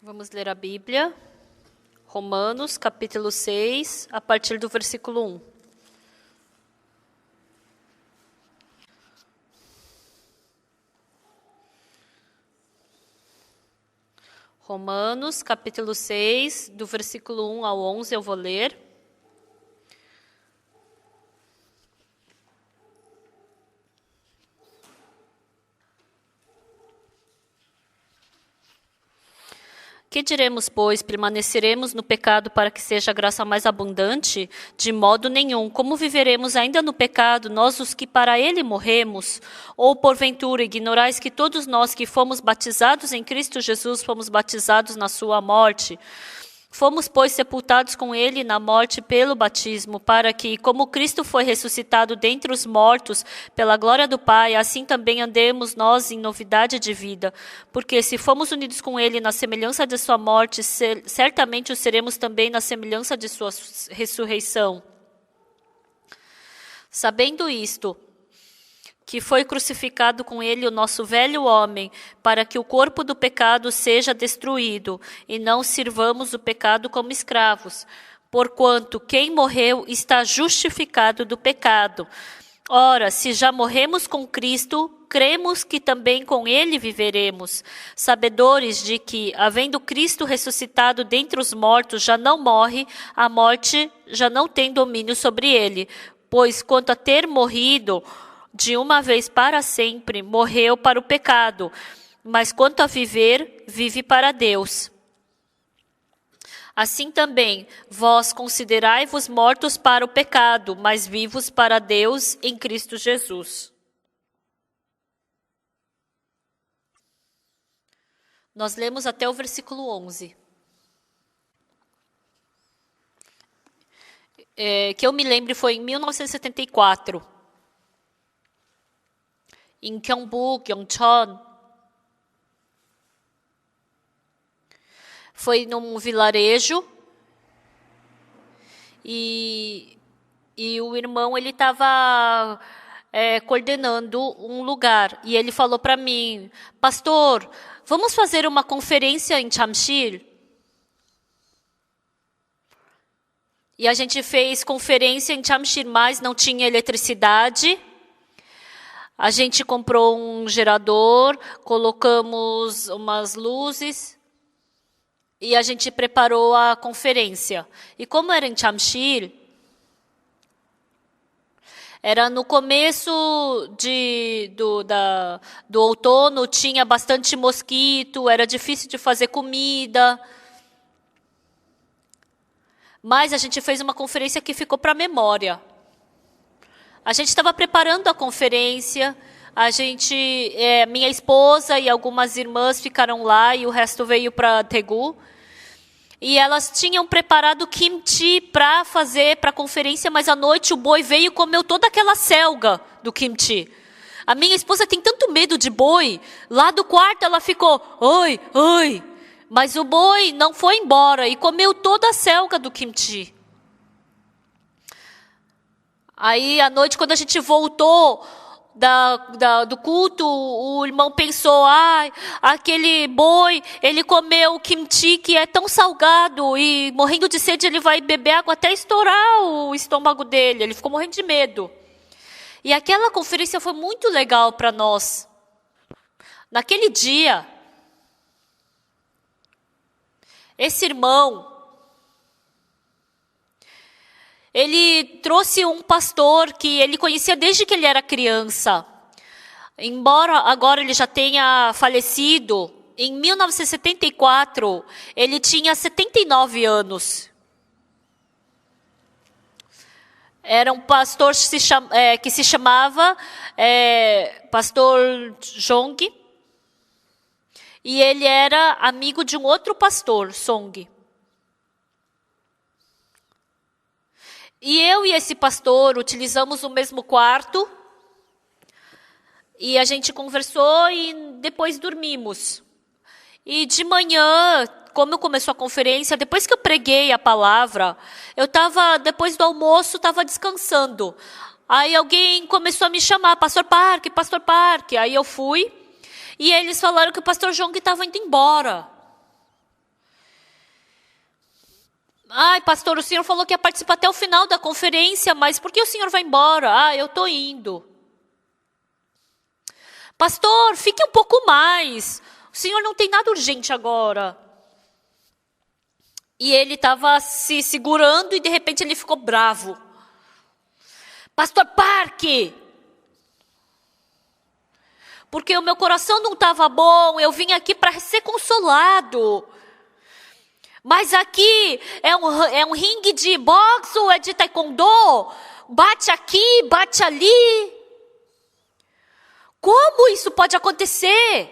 Vamos ler a Bíblia, Romanos, capítulo 6, a partir do versículo 1. Romanos, capítulo 6, do versículo 1 ao 11, eu vou ler. Que diremos, pois? Permaneceremos no pecado para que seja a graça mais abundante? De modo nenhum. Como viveremos ainda no pecado, nós os que para ele morremos? Ou, porventura, ignorais que todos nós que fomos batizados em Cristo Jesus fomos batizados na sua morte? Fomos, pois, sepultados com ele na morte pelo batismo, para que, como Cristo foi ressuscitado dentre os mortos pela glória do Pai, assim também andemos nós em novidade de vida. Porque se fomos unidos com ele na semelhança de sua morte, certamente o seremos também na semelhança de sua ressurreição. Sabendo isto, que foi crucificado com ele o nosso velho homem, para que o corpo do pecado seja destruído, e não sirvamos o pecado como escravos. Porquanto quem morreu está justificado do pecado. Ora, se já morremos com Cristo, cremos que também com ele viveremos, sabedores de que, havendo Cristo ressuscitado dentre os mortos, já não morre, a morte já não tem domínio sobre ele. Pois quanto a ter morrido de uma vez para sempre, morreu para o pecado, mas quanto a viver, vive para Deus. Assim também, vós considerai-vos mortos para o pecado, mas vivos para Deus em Cristo Jesus. Nós lemos até o versículo 11. Que eu me lembre, foi em 1974. Em Gyeongbu, Gyeongcheon. Foi num vilarejo e o irmão ele estava coordenando um lugar e ele falou para mim: pastor, vamos fazer uma conferência em Jamsil? E a gente fez conferência em Jamsil, mas não tinha eletricidade. A gente comprou um gerador, colocamos umas luzes e a gente preparou a conferência. E como era em Jamsil, era no começo do outono, tinha bastante mosquito, era difícil de fazer comida. Mas a gente fez uma conferência que ficou para a memória. A gente estava preparando a conferência, minha esposa e algumas irmãs ficaram lá e o resto veio para Daegu. E elas tinham preparado kimchi para fazer para a conferência, mas à noite o boi veio e comeu toda aquela selga do kimchi. A minha esposa tem tanto medo de boi, lá do quarto ela ficou, oi, oi. Mas o boi não foi embora e comeu toda a selga do kimchi. Aí, à noite, quando a gente voltou do culto, o irmão pensou, aquele boi, ele comeu kimchi que é tão salgado e morrendo de sede ele vai beber água até estourar o estômago dele. Ele ficou morrendo de medo. E aquela conferência foi muito legal para nós. Naquele dia, esse irmão, ele trouxe um pastor que ele conhecia desde que ele era criança. Embora agora ele já tenha falecido, em 1974, ele tinha 79 anos. Era um pastor que se chamava Pastor Jong. E ele era amigo de um outro pastor, Song. E eu e esse pastor utilizamos o mesmo quarto. E a gente conversou e depois dormimos. E de manhã, como começou a conferência, depois que eu preguei a palavra, depois do almoço, estava descansando. Aí alguém começou a me chamar, Pastor Park, Pastor Park. Aí eu fui. E eles falaram que o pastor Jong estava indo embora. Ai, pastor, o senhor falou que ia participar até o final da conferência, mas por que o senhor vai embora? Ah, eu estou indo. Pastor, fique um pouco mais. O senhor não tem nada urgente agora. E ele estava se segurando e de repente ele ficou bravo. Pastor Parque! Porque o meu coração não estava bom, eu vim aqui para ser consolado. Mas aqui é um ringue de boxe ou é de taekwondo? Bate aqui, bate ali. Como isso pode acontecer?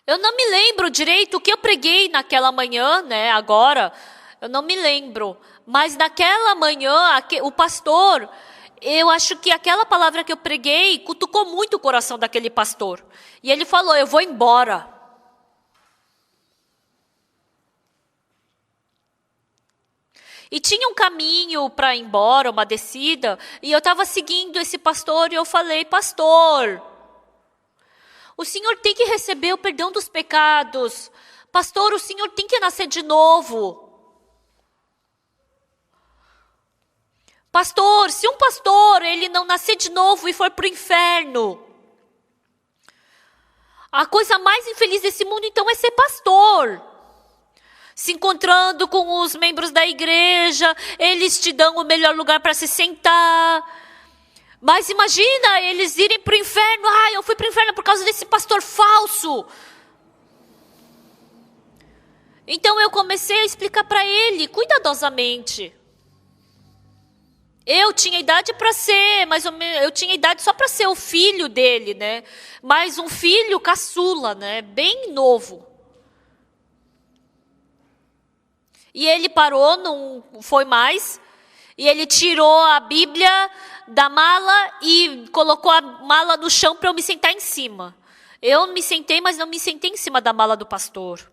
Eu não me lembro direito o que eu preguei naquela manhã, né? Agora, eu não me lembro. Mas naquela manhã, o pastor, eu acho que aquela palavra que eu preguei cutucou muito o coração daquele pastor. E ele falou, eu vou embora. E tinha um caminho para ir embora, uma descida, e eu estava seguindo esse pastor e eu falei, pastor, o senhor tem que receber o perdão dos pecados. Pastor, o senhor tem que nascer de novo. Pastor, se um pastor ele não nascer de novo e for para o inferno, a coisa mais infeliz desse mundo então é ser pastor. Se encontrando com os membros da igreja, eles te dão o melhor lugar para se sentar. Mas imagina eles irem para o inferno. Ah, eu fui para o inferno por causa desse pastor falso. Então eu comecei a explicar para ele, cuidadosamente. Eu tinha idade para ser, mas eu tinha idade só para ser o filho dele, né? Mas um filho caçula, né? Bem novo. E ele parou, não foi mais. E ele tirou a Bíblia da mala e colocou a mala no chão para eu me sentar em cima. Eu me sentei, mas não me sentei em cima da mala do pastor.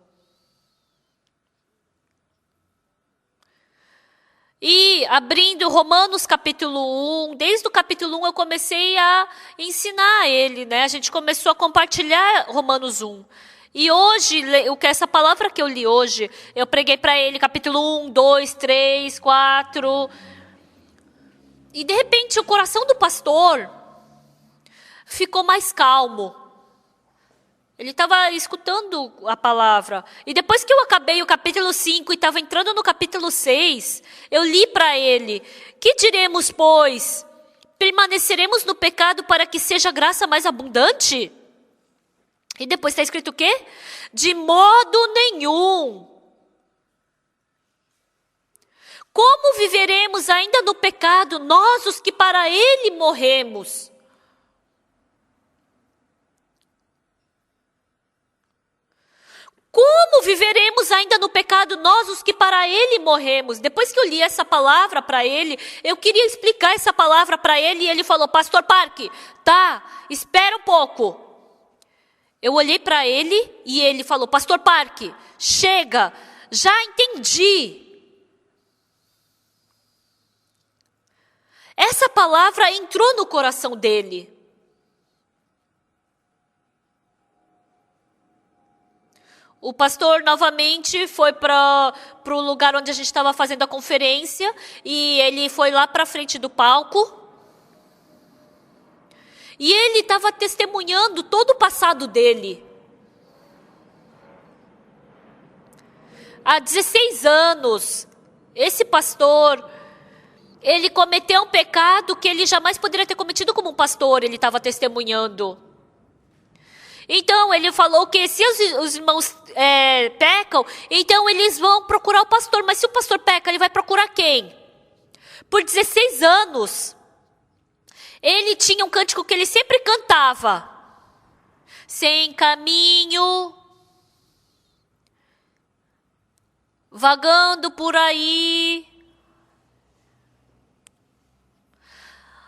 E abrindo Romanos capítulo 1, desde o capítulo 1 eu comecei a ensinar ele, né? A gente começou a compartilhar Romanos 1. E hoje, essa palavra que eu li hoje, eu preguei para ele capítulo 1, 2, 3, 4. E de repente o coração do pastor ficou mais calmo. Ele estava escutando a palavra. E depois que eu acabei o capítulo 5 e estava entrando no capítulo 6, eu li para ele. Que diremos, pois? Permaneceremos no pecado para que seja graça mais abundante? E depois está escrito o quê? De modo nenhum. Como viveremos ainda no pecado, nós os que para ele morremos? Como viveremos ainda no pecado, nós os que para ele morremos? Depois que eu li essa palavra para ele, eu queria explicar essa palavra para ele e ele falou, pastor Parque, tá, espera um pouco. Eu olhei para ele e ele falou, pastor Parque, chega, já entendi. Essa palavra entrou no coração dele. O pastor novamente foi para o lugar onde a gente estava fazendo a conferência e ele foi lá para frente do palco. E ele estava testemunhando todo o passado dele. Há 16 anos, esse pastor, ele cometeu um pecado que ele jamais poderia ter cometido como um pastor, ele estava testemunhando. Então, ele falou que se os irmãos pecam, então eles vão procurar o pastor. Mas se o pastor peca, ele vai procurar quem? Por 16 anos, ele tinha um cântico que ele sempre cantava. Sem caminho, vagando por aí,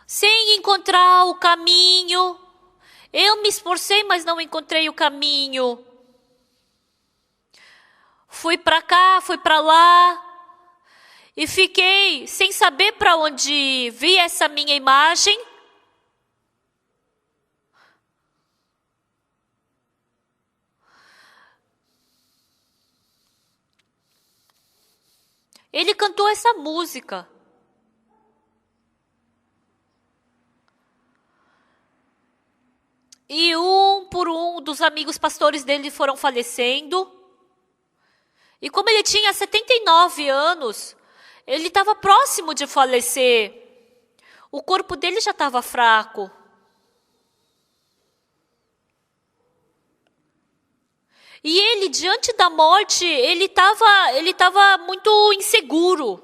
sem encontrar o caminho. Eu me esforcei, mas não encontrei o caminho. Fui para cá, fui para lá. E fiquei sem saber para onde vi essa minha imagem. Ele cantou essa música. E um por um dos amigos pastores dele foram falecendo. E como ele tinha 79 anos, ele estava próximo de falecer. O corpo dele já estava fraco. E ele, diante da morte, ele estava muito inseguro.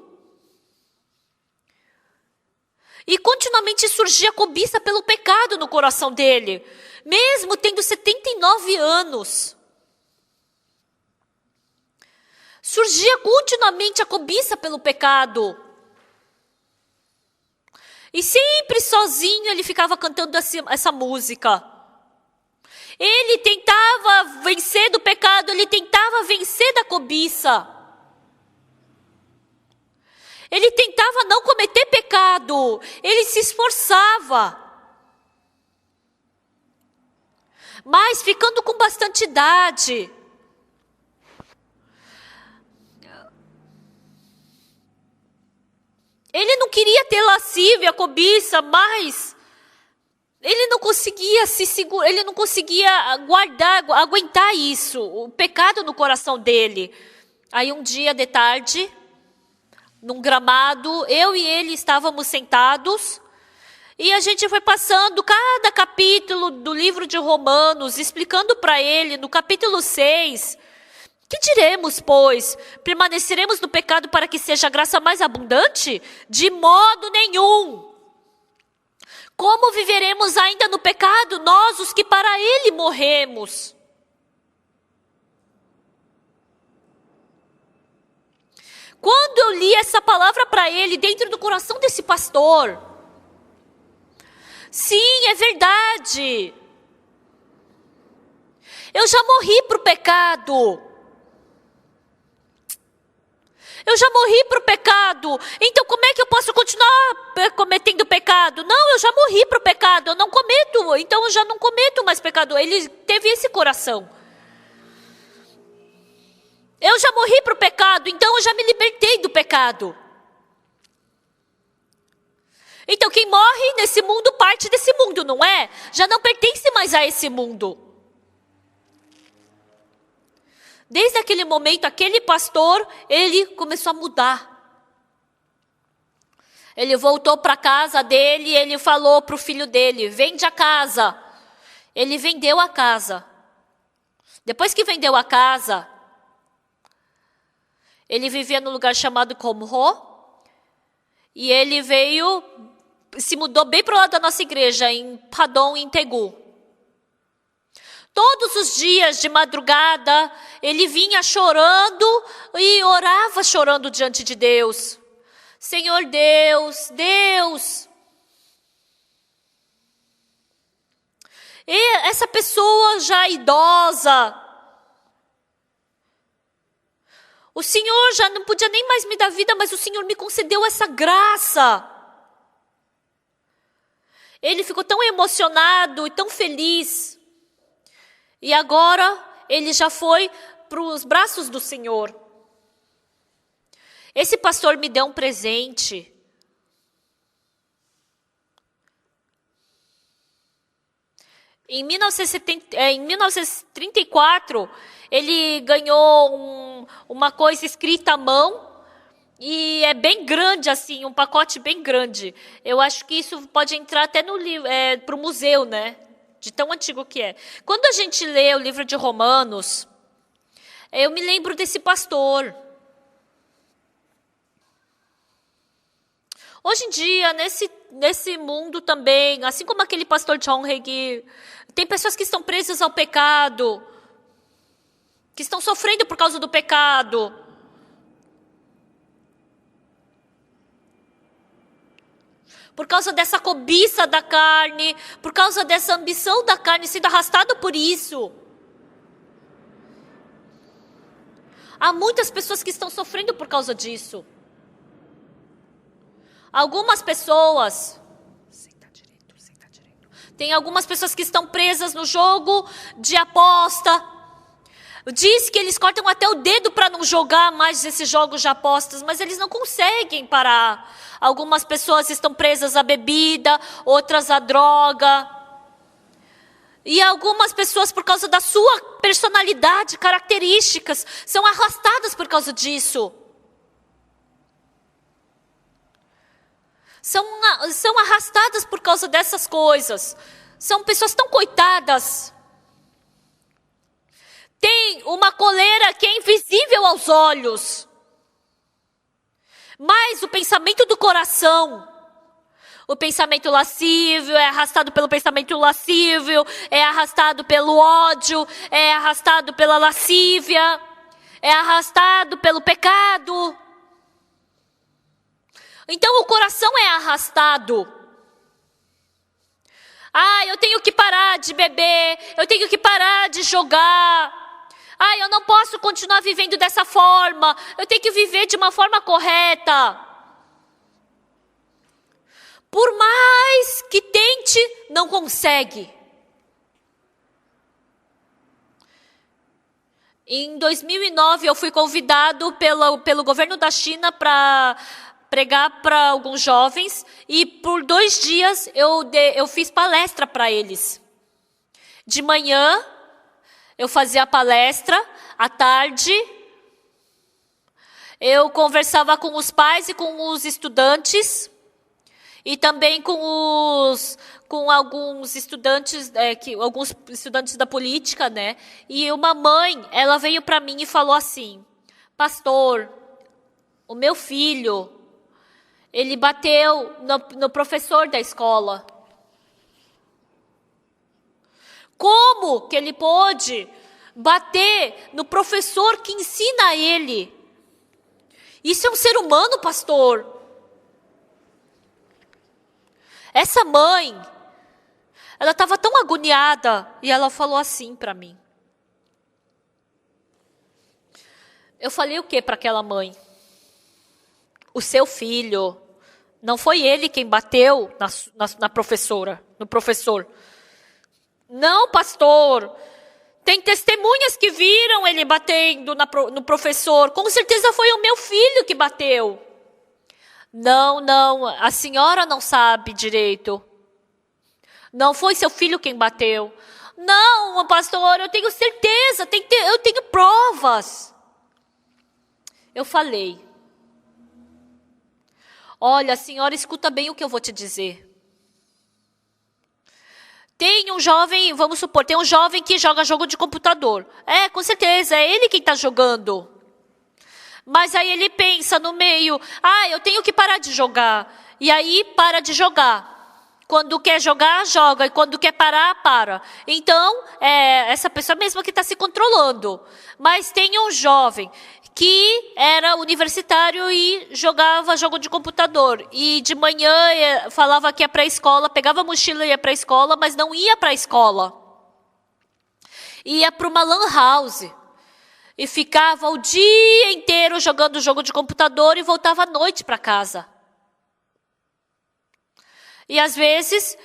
E continuamente surgia cobiça pelo pecado no coração dele, mesmo tendo 79 anos. Surgia continuamente a cobiça pelo pecado. E sempre sozinho ele ficava cantando essa música. Ele tentava vencer do pecado, ele tentava vencer da cobiça. Ele tentava não cometer pecado, ele se esforçava. Mas ficando com bastante idade, ele não queria ter lascívia, cobiça, mas ele não conseguia se segurar, ele não conseguia aguentar isso, o pecado no coração dele. Aí um dia de tarde, num gramado, eu e ele estávamos sentados, e a gente foi passando cada capítulo do livro de Romanos, explicando para ele, no capítulo 6, que diremos, pois? Permaneceremos no pecado para que seja a graça mais abundante? De modo nenhum. Como viveremos ainda no pecado, nós os que para ele morremos? Quando eu li essa palavra para ele, dentro do coração desse pastor, sim, é verdade. Eu já morri para o pecado. Eu já morri para o pecado. Então como é que eu posso continuar cometendo pecado? Não, eu já morri para o pecado. Eu não cometo. Então eu já não cometo mais pecado. Ele teve esse coração. Eu já morri para o pecado. Então eu já me libertei do pecado. Então quem morre nesse mundo parte desse mundo, não é? Já não pertence mais a esse mundo. Desde aquele momento, aquele pastor, ele começou a mudar. Ele voltou para a casa dele e ele falou para o filho dele, vende a casa. Ele vendeu a casa. Depois que vendeu a casa, ele vivia num lugar chamado Komho. E ele se mudou bem para o lado da nossa igreja, em Padon, em Tegu. Todos os dias de madrugada, ele vinha chorando e orava chorando diante de Deus. Senhor Deus, Deus. E essa pessoa já idosa, o Senhor já não podia nem mais me dar vida, mas o Senhor me concedeu essa graça. Ele ficou tão emocionado e tão feliz. E agora ele já foi para os braços do Senhor. Esse pastor me deu um presente. Em 1934, ele ganhou uma coisa escrita à mão. E é bem grande, assim, um pacote bem grande. Eu acho que isso pode entrar até no livro, para o museu, né? De tão antigo que é. Quando a gente lê o livro de Romanos, eu me lembro desse pastor. Hoje em dia, nesse mundo também, assim como aquele pastor John Hagee, tem pessoas que estão presas ao pecado, que estão sofrendo por causa do pecado. Por causa dessa cobiça da carne, por causa dessa ambição da carne, sendo arrastado por isso. Há muitas pessoas que estão sofrendo por causa disso. Algumas pessoas... Senta direito. Tem algumas pessoas que estão presas no jogo de aposta, Diz que eles cortam até o dedo para não jogar mais esses jogos de apostas, mas eles não conseguem parar. Algumas pessoas estão presas à bebida, outras à droga. E algumas pessoas, por causa da sua personalidade, características, são arrastadas por causa disso. São arrastadas por causa dessas coisas. São pessoas tão coitadas. Tem uma coleira que é invisível aos olhos. Mas o pensamento do coração, o pensamento lascívio, é arrastado pelo pensamento lascívio, é arrastado pelo ódio, é arrastado pela lascívia, é arrastado pelo pecado. Então o coração é arrastado. Eu tenho que parar de beber, eu tenho que parar de jogar. Eu não posso continuar vivendo dessa forma, eu tenho que viver de uma forma correta. Por mais que tente, não consegue. Em 2009, eu fui convidado pelo governo da China para pregar para alguns jovens, e por 2 dias eu fiz palestra para eles. De manhã, eu fazia a palestra, à tarde, eu conversava com os pais e com os estudantes, e também com alguns estudantes, alguns estudantes da política, né? E uma mãe, ela veio para mim e falou assim: pastor, o meu filho, ele bateu no professor da escola. Como que ele pôde bater no professor que ensina ele? Isso é um ser humano, pastor. Essa mãe, ela estava tão agoniada e ela falou assim para mim. Eu falei o que para aquela mãe? O seu filho, não foi ele quem bateu na professora, no professor. Não, pastor. Tem testemunhas que viram ele batendo no professor. Com certeza foi o meu filho que bateu. Não, a senhora não sabe direito. Não foi seu filho quem bateu. Não, pastor, eu tenho certeza, eu tenho provas. Eu falei: olha, a senhora escuta bem o que eu vou te dizer. Tem um jovem, vamos supor, tem um jovem que joga jogo de computador. Com certeza, é ele quem está jogando. Mas aí ele pensa no meio: eu tenho que parar de jogar. E aí para de jogar. Quando quer jogar, joga. E quando quer parar, para. Então, é essa pessoa mesmo que está se controlando. Mas tem um jovem que era universitário e jogava jogo de computador. E de manhã falava que ia para a escola, pegava a mochila e ia para a escola, mas não ia para a escola. Ia para uma lan house. E ficava o dia inteiro jogando jogo de computador e voltava à noite para casa. E às vezes,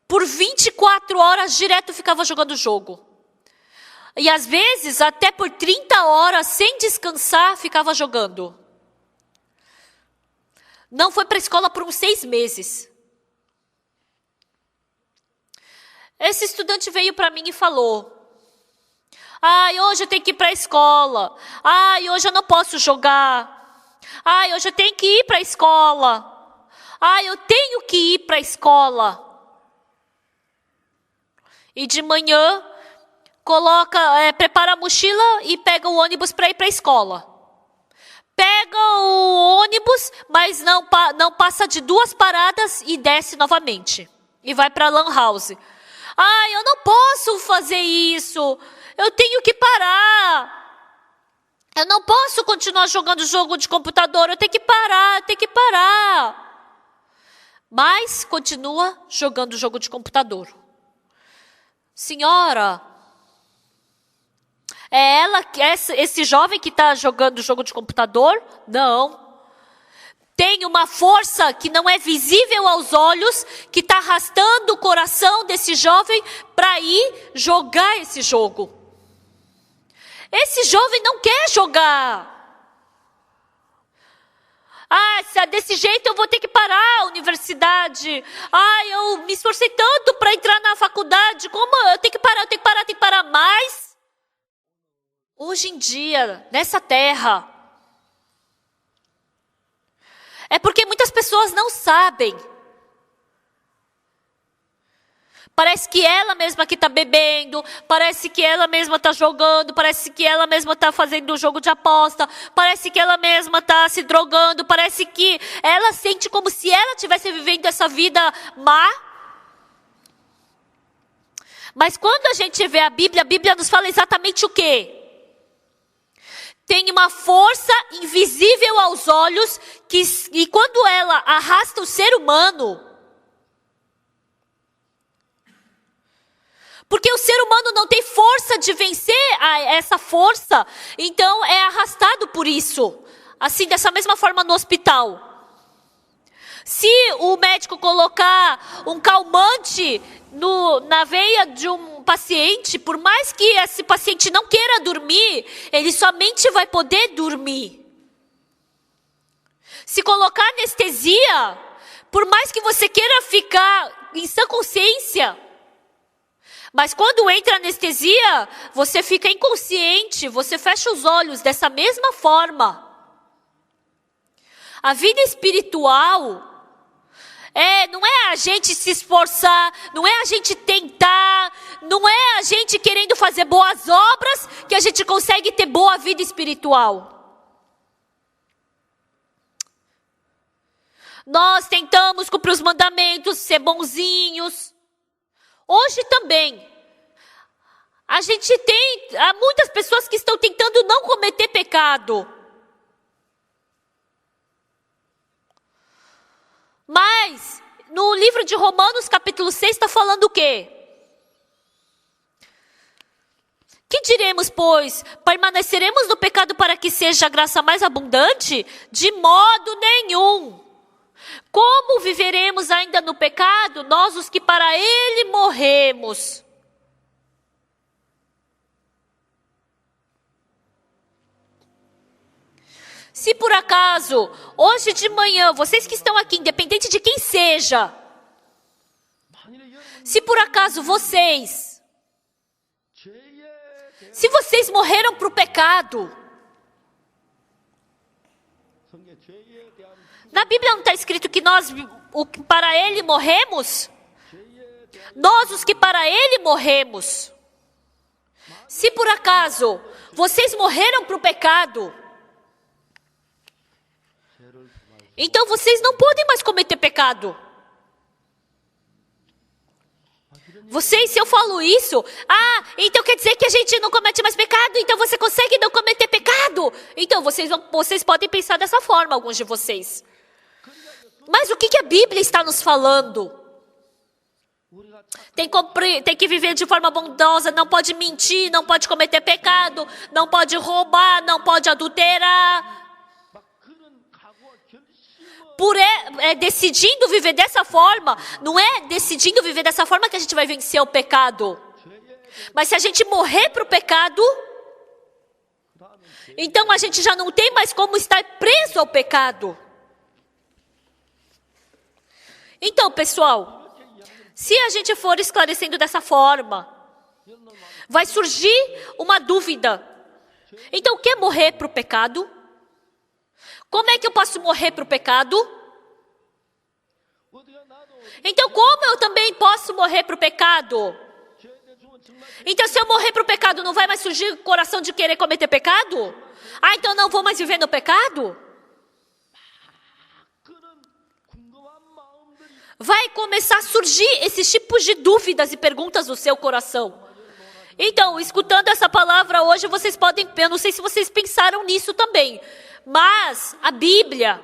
por 24 horas direto ficava jogando jogo. E às vezes, até por 30 horas, sem descansar, ficava jogando. Não foi para a escola por uns 6 meses. Esse estudante veio para mim e falou: hoje eu tenho que ir para a escola. Hoje eu não posso jogar. Hoje eu tenho que ir para a escola. Eu tenho que ir para a escola. E de manhã, prepara a mochila e pega o ônibus para ir para a escola. Pega o ônibus, mas não passa de 2 paradas e desce novamente. E vai para a lan house. Eu não posso fazer isso. Eu tenho que parar. Eu não posso continuar jogando jogo de computador. Eu tenho que parar. Mas continua jogando jogo de computador. Senhora, esse jovem que está jogando jogo de computador? Não. Tem uma força que não é visível aos olhos, que está arrastando o coração desse jovem para ir jogar esse jogo. Esse jovem não quer jogar. Se é desse jeito eu vou ter que parar a universidade. Eu me esforcei tanto para entrar na faculdade. Como eu tenho que parar. Mas, hoje em dia, nessa terra, é porque muitas pessoas não sabem. Parece que ela mesma que está bebendo, parece que ela mesma está jogando, parece que ela mesma está fazendo um jogo de aposta, parece que ela mesma está se drogando, parece que ela sente como se ela estivesse vivendo essa vida má. Mas quando a gente vê a Bíblia nos fala exatamente o quê? Tem uma força invisível aos olhos, e quando ela arrasta o ser humano, porque o ser humano não tem força de vencer essa força, então é arrastado por isso. Assim, dessa mesma forma no hospital. Se o médico colocar um calmante na veia de um paciente, por mais que esse paciente não queira dormir, ele somente vai poder dormir. Se colocar anestesia, por mais que você queira ficar em sã consciência, mas quando entra anestesia, você fica inconsciente, você fecha os olhos dessa mesma forma. A vida espiritual não é a gente se esforçar, não é a gente tentar, não é a gente querendo fazer boas obras que a gente consegue ter boa vida espiritual. Nós tentamos cumprir os mandamentos, ser bonzinhos. Hoje também, há muitas pessoas que estão tentando não cometer pecado. Mas, no livro de Romanos, capítulo 6, está falando o quê? Que diremos, pois? Permaneceremos no pecado para que seja a graça mais abundante? De modo nenhum. Como viveremos ainda no pecado, nós os que para ele morremos? Se por acaso, hoje de manhã, vocês que estão aqui, independente de quem seja, se por acaso se vocês morreram para o pecado, na Bíblia não está escrito que nós, para ele morremos? Nós os que para ele morremos. Se por acaso vocês morreram para o pecado, então vocês não podem mais cometer pecado. Vocês, se eu falo isso, então quer dizer que a gente não comete mais pecado, então você consegue não cometer pecado. Então vocês podem pensar dessa forma, alguns de vocês. Mas o que a Bíblia está nos falando? Tem que viver de forma bondosa, não pode mentir, não pode cometer pecado, não pode roubar, não pode adulterar. Decidindo viver dessa forma, não é decidindo viver dessa forma que a gente vai vencer o pecado. Mas se a gente morrer para o pecado, então a gente já não tem mais como estar preso ao pecado. Então, pessoal, se a gente for esclarecendo dessa forma, vai surgir uma dúvida. Então, o que é morrer para o pecado? Como é que eu posso morrer para o pecado? Então, como eu também posso morrer para o pecado? Então, se eu morrer para o pecado, não vai mais surgir o coração de querer cometer pecado? Então não vou mais viver no pecado? Vai começar a surgir esses tipos de dúvidas e perguntas no seu coração. Então, escutando essa palavra hoje, vocês podem, eu não sei se vocês pensaram nisso também, mas a Bíblia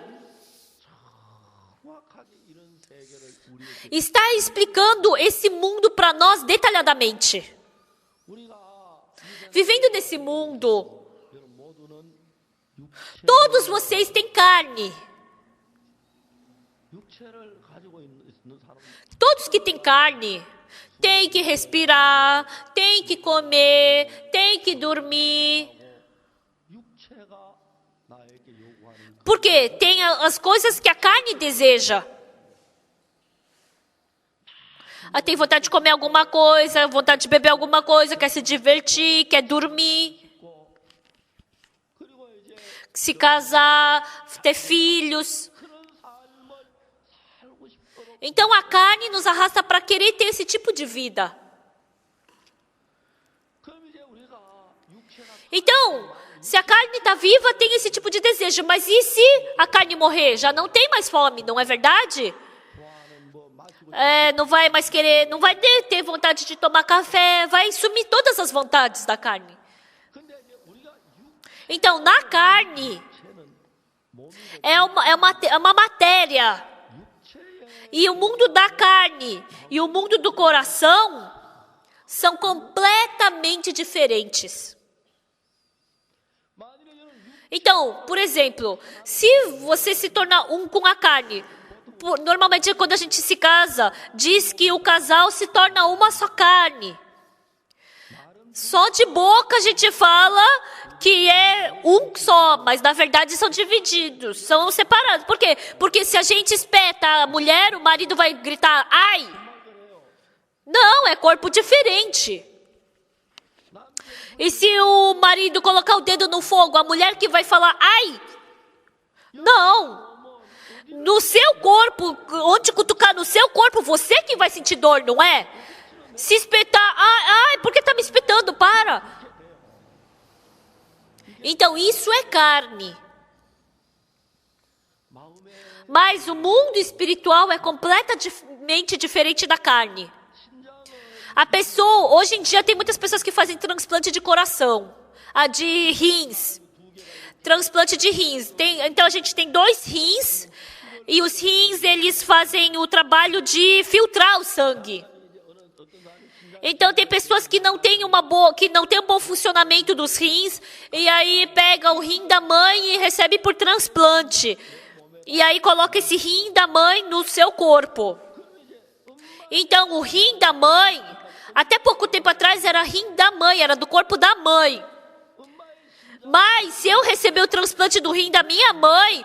está explicando esse mundo para nós detalhadamente. Vivendo nesse mundo, todos vocês têm carne. Todos que têm carne têm que respirar, têm que comer, têm que dormir. Porque tem as coisas que a carne deseja. Tem vontade de comer alguma coisa, vontade de beber alguma coisa, quer se divertir, quer dormir, se casar, ter filhos. Então a carne nos arrasta para querer ter esse tipo de vida. Então, se a carne está viva, tem esse tipo de desejo. Mas e se a carne morrer? Já não tem mais fome, não é verdade? Não vai mais querer, não vai ter vontade de tomar café, vai sumir todas as vontades da carne. Então, na carne, é uma matéria. E o mundo da carne e o mundo do coração são completamente diferentes. Então, por exemplo, se você se tornar um com a carne, normalmente quando a gente se casa, diz que o casal se torna uma só carne. Só de boca a gente fala que é um só, mas na verdade são divididos, são separados. Por quê? Porque se a gente espeta a mulher, o marido vai gritar, ai! Não, é corpo diferente. E se o marido colocar o dedo no fogo, a mulher que vai falar, ai! Não! No seu corpo, onde cutucar no seu corpo, você que vai sentir dor, não é? Se espetar, ai, por que está me espetando? Para! Então isso é carne. Mas o mundo espiritual é completamente diferente da carne. A pessoa, hoje em dia tem muitas pessoas que fazem transplante de coração, de rins, transplante de rins. Então a gente tem 2 rins e os rins eles fazem o trabalho de filtrar o sangue. Então tem pessoas que não têm um bom funcionamento dos rins e aí pega o rim da mãe e recebe por transplante. E aí coloca esse rim da mãe no seu corpo. Então o rim da mãe, até pouco tempo atrás era rim da mãe, era do corpo da mãe. Mas se eu receber o transplante do rim da minha mãe,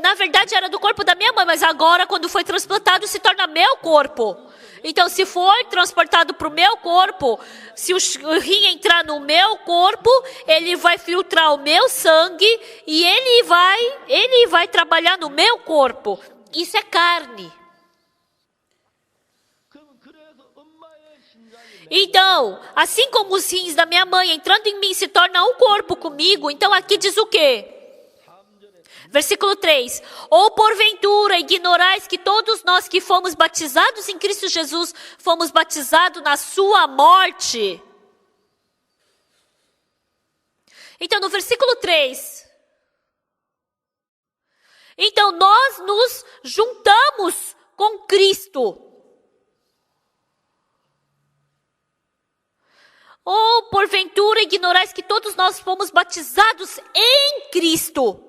na verdade era do corpo da minha mãe, mas agora quando foi transplantado se torna meu corpo. Então, se for transportado para o meu corpo, se o rim entrar no meu corpo, ele vai filtrar o meu sangue e ele vai trabalhar no meu corpo. Isso é carne. Então, assim como os rins da minha mãe entrando em mim se torna um corpo comigo, então aqui diz o quê? Versículo 3. Ou porventura ignorais que todos nós que fomos batizados em Cristo Jesus, fomos batizados na sua morte? Então no versículo 3. Então nós nos juntamos com Cristo. Ou porventura ignorais que todos nós fomos batizados em Cristo.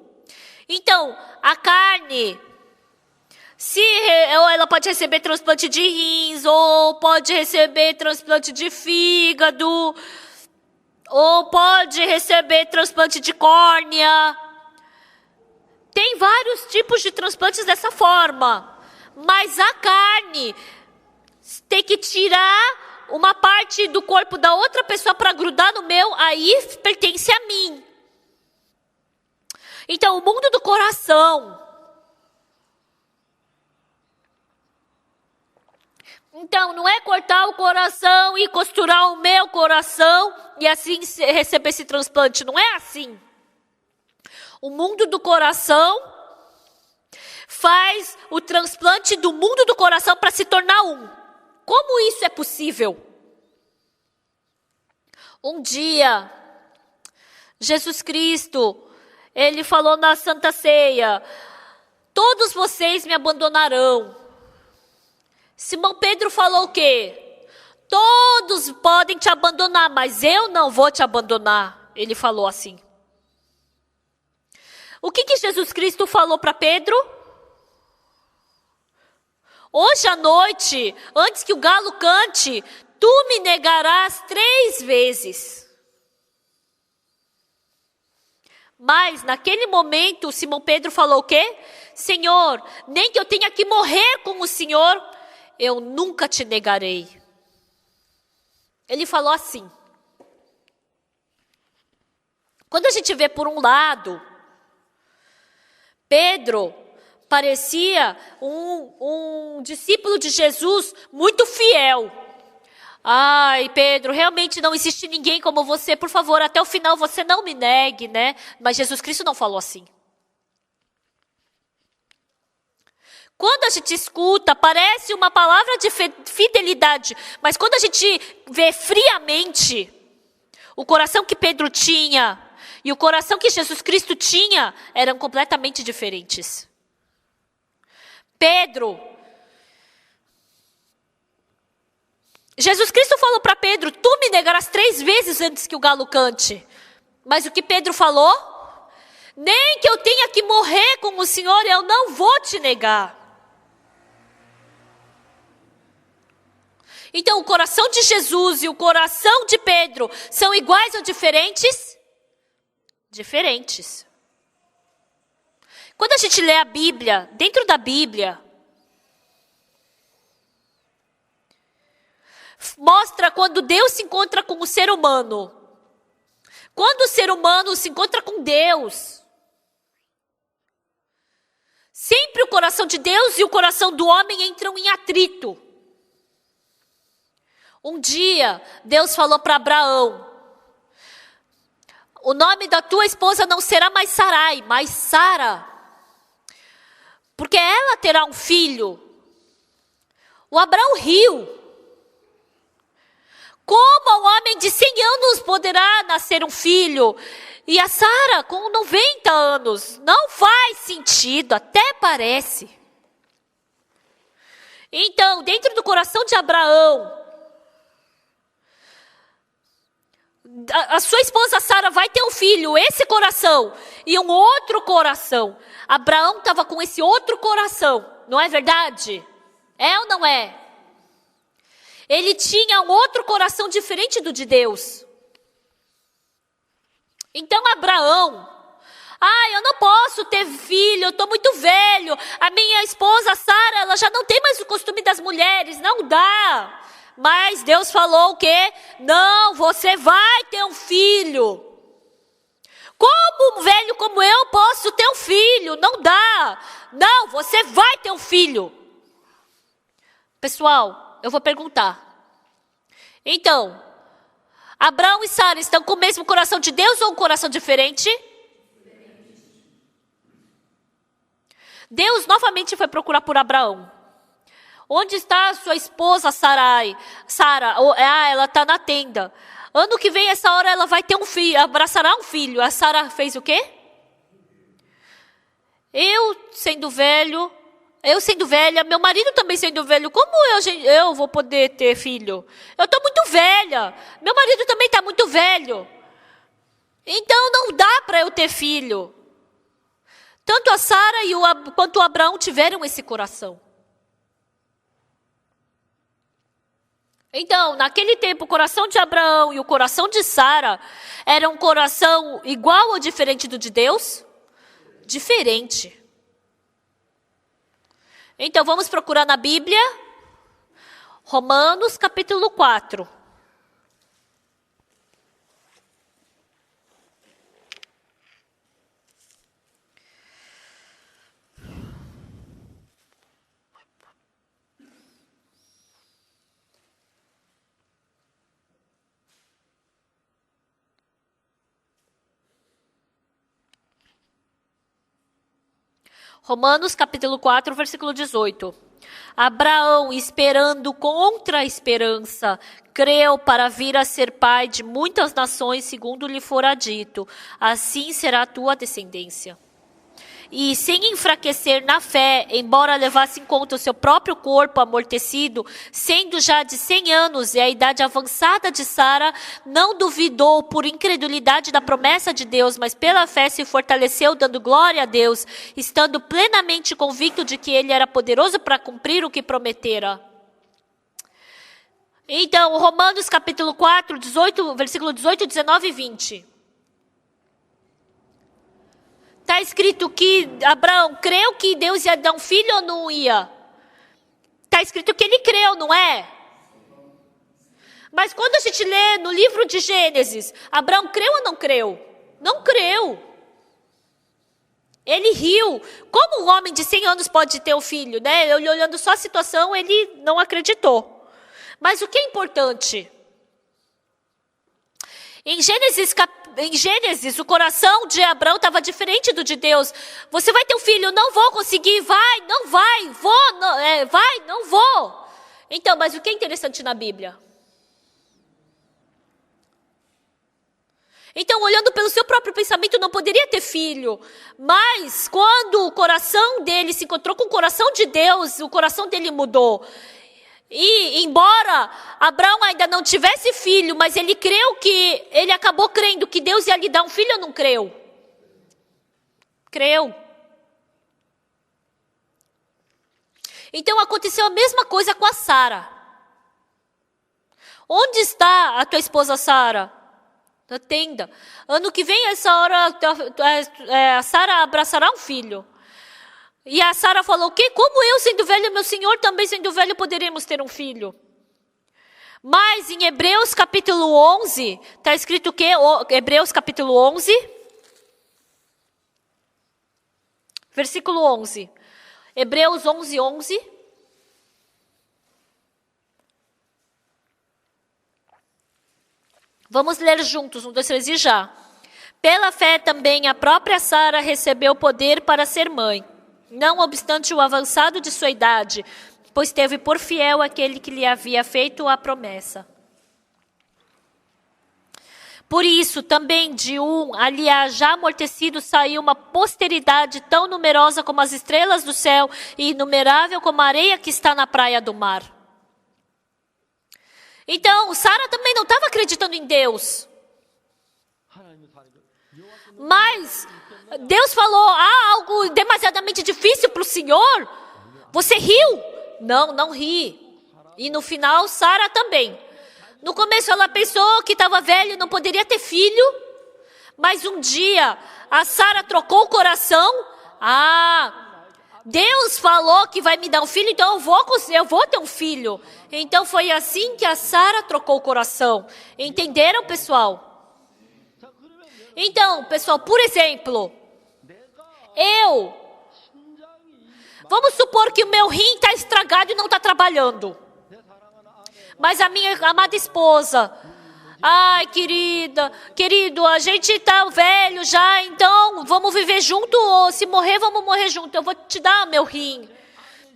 Então, a carne, ou ela pode receber transplante de rins, ou pode receber transplante de fígado, ou pode receber transplante de córnea. Tem vários tipos de transplantes dessa forma. Mas a carne tem que tirar uma parte do corpo da outra pessoa para grudar no meu, aí pertence a mim. Então, o mundo do coração. Então, não é cortar o coração e costurar o meu coração e assim receber esse transplante. Não é assim. O mundo do coração faz o transplante do mundo do coração para se tornar um. Como isso é possível? Um dia, Jesus Cristo, Ele falou na Santa Ceia, todos vocês me abandonarão. Simão Pedro falou o quê? Todos podem te abandonar, mas eu não vou te abandonar. Ele falou assim. O que Jesus Cristo falou para Pedro? Hoje à noite, antes que o galo cante, tu me negarás 3 vezes. Mas, naquele momento, Simão Pedro falou o quê? Senhor, nem que eu tenha que morrer com o Senhor, eu nunca te negarei. Ele falou assim. Quando a gente vê por um lado, Pedro parecia um discípulo de Jesus muito fiel. Ai, Pedro, realmente não existe ninguém como você. Por favor, até o final você não me negue, né? Mas Jesus Cristo não falou assim. Quando a gente escuta, parece uma palavra de fidelidade. Mas quando a gente vê friamente o coração que Pedro tinha e o coração que Jesus Cristo tinha, eram completamente diferentes. Jesus Cristo falou para Pedro, tu me negarás 3 vezes antes que o galo cante. Mas o que Pedro falou? Nem que eu tenha que morrer com o Senhor, eu não vou te negar. Então o coração de Jesus e o coração de Pedro são iguais ou diferentes? Diferentes. Quando a gente lê a Bíblia, dentro da Bíblia, mostra quando Deus se encontra com o ser humano. Quando o ser humano se encontra com Deus. Sempre o coração de Deus e o coração do homem entram em atrito. Um dia, Deus falou para Abraão, o nome da tua esposa não será mais Sarai, mas Sara. Porque ela terá um filho. O Abraão riu. Como a um homem de 100 anos poderá nascer um filho? E a Sara com 90 anos. Não faz sentido, até parece. Então, dentro do coração de Abraão, a sua esposa Sara vai ter um filho, esse coração, e um outro coração. Abraão estava com esse outro coração, não é verdade? É ou não é? Ele tinha um outro coração diferente do de Deus. Então Abraão, eu não posso ter filho, eu estou muito velho. A minha esposa Sara, ela já não tem mais o costume das mulheres, não dá. Mas Deus falou o quê? Não, você vai ter um filho. Como um velho como eu posso ter um filho? Não dá. Não, você vai ter um filho. Pessoal, eu vou perguntar. Então, Abraão e Sara estão com o mesmo coração de Deus ou um coração diferente? Deus novamente foi procurar por Abraão. Onde está a sua esposa Sarai? Sara, ela está na tenda. Ano que vem, essa hora, ela vai ter um filho, abraçará um filho. A Sara fez o quê? Eu sendo velha, meu marido também sendo velho, como eu vou poder ter filho? Eu estou muito velha, meu marido também está muito velho. Então não dá para eu ter filho. Tanto a Sara quanto o Abraão tiveram esse coração. Então, naquele tempo, o coração de Abraão e o coração de Sara era um coração igual ou diferente do de Deus? Diferente. Então, vamos procurar na Bíblia, Romanos capítulo 4. Romanos capítulo 4, versículo 18. Abraão, esperando contra a esperança, creu para vir a ser pai de muitas nações, segundo lhe fora dito. Assim será a tua descendência. E sem enfraquecer na fé, embora levasse em conta o seu próprio corpo amortecido, sendo já de 100 anos e a idade avançada de Sara, não duvidou por incredulidade da promessa de Deus, mas pela fé se fortaleceu, dando glória a Deus, estando plenamente convicto de que ele era poderoso para cumprir o que prometera. Então, Romanos capítulo 4, versículo 18, 19 e 20. Está escrito que Abraão creu que Deus ia dar um filho ou não ia? Está escrito que ele creu, não é? Mas quando a gente lê no livro de Gênesis, Abraão creu ou não creu? Não creu. Ele riu. Como um homem de 100 anos pode ter um filho, né? Ele olhando só a situação, ele não acreditou. Mas o que é importante? Em Gênesis, o coração de Abraão estava diferente do de Deus. Você vai ter um filho, não vou conseguir, vai, não vai, vou, não, vai, não vou. Então, mas o que é interessante na Bíblia? Então, olhando pelo seu próprio pensamento, não poderia ter filho. Mas, quando o coração dele se encontrou com o coração de Deus, o coração dele mudou. E, embora Abraão ainda não tivesse filho, mas ele acabou crendo que Deus ia lhe dar um filho ou não creu? Creu. Então, aconteceu a mesma coisa com a Sara. Onde está a tua esposa Sara? Na tenda. Ano que vem, essa hora, a Sara abraçará um filho. E a Sara falou, que como eu sendo velho, meu senhor também sendo velho, poderemos ter um filho. Mas em Hebreus capítulo 11, está escrito o quê? Hebreus capítulo 11, versículo 11. Hebreus 11, 11. Vamos ler juntos, 1, 2, 3 e já. Pela fé também a própria Sara recebeu poder para ser mãe, não obstante o avançado de sua idade, pois teve por fiel aquele que lhe havia feito a promessa. Por isso, também de aliás, já amortecido, saiu uma posteridade tão numerosa como as estrelas do céu e inumerável como a areia que está na praia do mar. Então, Sara também não estava acreditando em Deus. Mas Deus falou, algo demasiadamente difícil para o Senhor? Você riu? Não, não ri. E no final, Sara também. No começo ela pensou que estava velha e não poderia ter filho. Mas um dia, a Sara trocou o coração. Deus falou que vai me dar um filho, então eu vou ter um filho. Então foi assim que a Sara trocou o coração. Entenderam, pessoal? Então, pessoal, por exemplo, vamos supor que o meu rim está estragado e não está trabalhando. Mas a minha amada esposa, querido, a gente está velho já, então vamos viver junto, ou se morrer, vamos morrer junto. Eu vou te dar meu rim.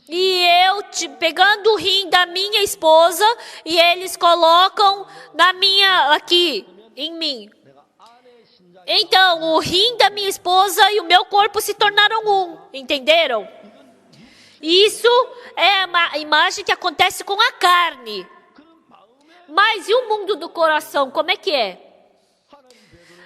E eu pegando o rim da minha esposa, e eles colocam aqui, em mim. Então, o rim da minha esposa e o meu corpo se tornaram um, entenderam? Isso é uma imagem que acontece com a carne. Mas e o mundo do coração, como é que é?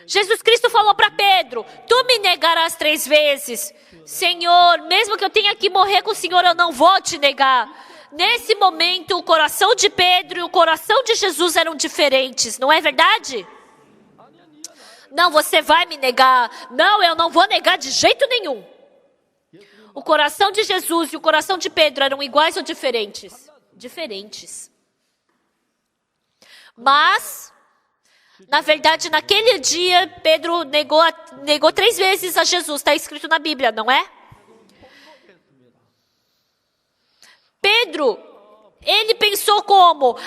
Jesus Cristo falou para Pedro, tu me negarás 3 vezes. Senhor, mesmo que eu tenha que morrer com o Senhor, eu não vou te negar. Nesse momento, o coração de Pedro e o coração de Jesus eram diferentes, não é verdade? Não, você vai me negar. Não, eu não vou negar de jeito nenhum. O coração de Jesus e o coração de Pedro eram iguais ou diferentes? Diferentes. Mas, na verdade, naquele dia, Pedro negou 3 vezes a Jesus. Está escrito na Bíblia, não é? Pedro, ele pensou como?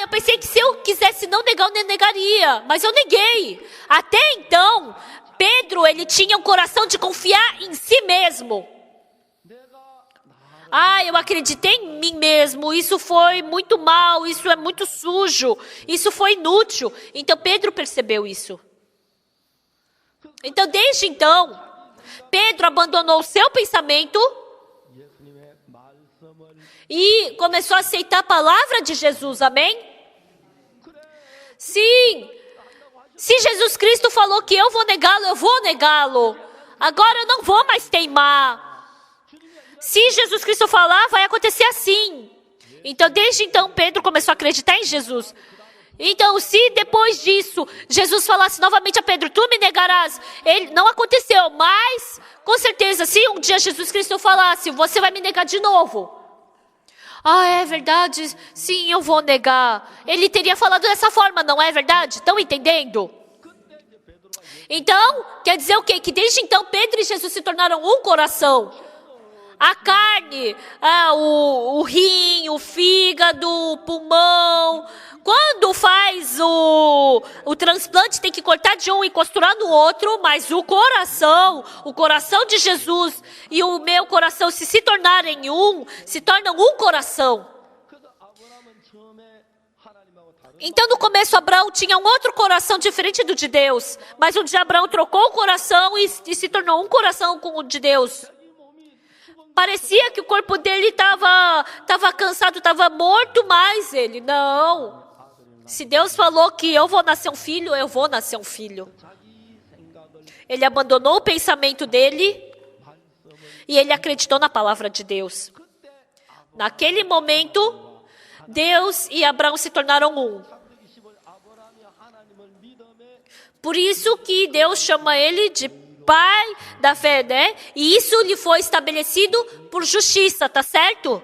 Eu pensei que se eu quisesse não negar, eu negaria. Mas eu neguei. Até então, Pedro, ele tinha um coração de confiar em si mesmo. Eu acreditei em mim mesmo, isso foi muito mal, isso é muito sujo, isso foi inútil. Então Pedro percebeu isso. Então desde então, Pedro abandonou o seu pensamento e começou a aceitar a palavra de Jesus, amém? Sim, se Jesus Cristo falou que eu vou negá-lo, eu vou negá-lo. Agora eu não vou mais teimar. Se Jesus Cristo falar, vai acontecer assim. Então, desde então, Pedro começou a acreditar em Jesus. Então, se depois disso, Jesus falasse novamente a Pedro, tu me negarás, ele não aconteceu, mas, com certeza, se um dia Jesus Cristo falasse, você vai me negar de novo. Ah, é verdade, sim, eu vou negar. Ele teria falado dessa forma, não é verdade? Estão entendendo? Então, quer dizer o quê? Que desde então, Pedro e Jesus se tornaram um coração. A carne, o rim, o fígado, o pulmão. Quando faz o transplante, tem que cortar de um e costurar no outro, mas o coração de Jesus e o meu coração, se tornarem um, se tornam um coração. Então, no começo, Abraão tinha um outro coração diferente do de Deus, mas um dia Abraão trocou o coração e se tornou um coração com o de Deus. Parecia que o corpo dele estava cansado, estava morto, mas ele não. Se Deus falou que eu vou nascer um filho, eu vou nascer um filho. Ele abandonou o pensamento dele e ele acreditou na palavra de Deus. Naquele momento, Deus e Abraão se tornaram um. Por isso que Deus chama ele de pai da fé, né? E isso lhe foi estabelecido por justiça, tá certo?